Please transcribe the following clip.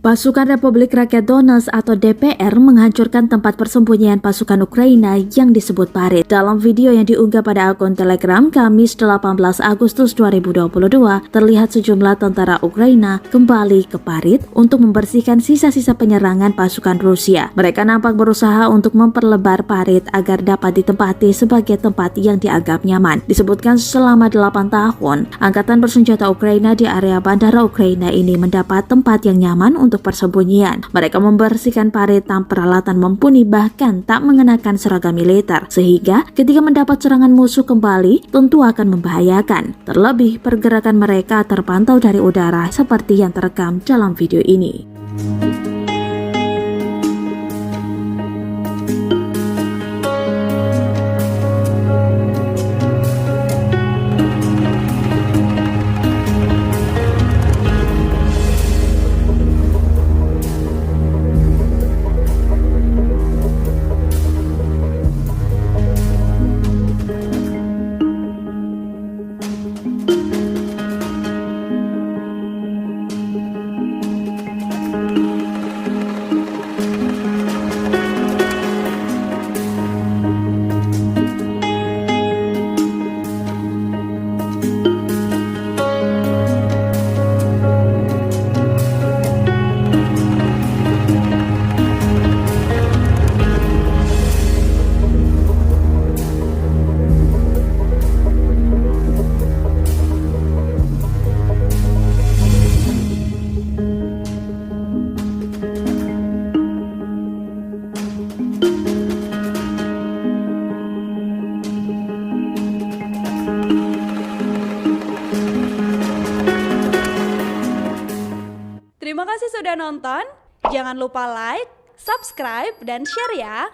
Pasukan Republik Rakyat Donetsk atau DPR menghancurkan tempat persembunyian pasukan Ukraina yang disebut Parit. Dalam video yang diunggah pada akun Telegram Kamis 18 Agustus 2022, terlihat sejumlah tentara Ukraina kembali ke Parit untuk membersihkan sisa-sisa penyerangan pasukan Rusia. Mereka nampak berusaha untuk memperlebar Parit agar dapat ditempati sebagai tempat yang dianggap nyaman. Disebutkan selama 8 tahun, angkatan bersenjata Ukraina di area bandara Ukraina ini mendapat tempat yang nyaman untuk persembunyian. Mereka membersihkan Parit tanpa peralatan mumpuni, bahkan tak mengenakan seragam militer, sehingga ketika mendapat serangan musuh kembali tentu akan membahayakan. Terlebih pergerakan mereka terpantau dari udara seperti yang terekam dalam video ini. Terima kasih sudah nonton. Jangan lupa like, subscribe, dan share ya.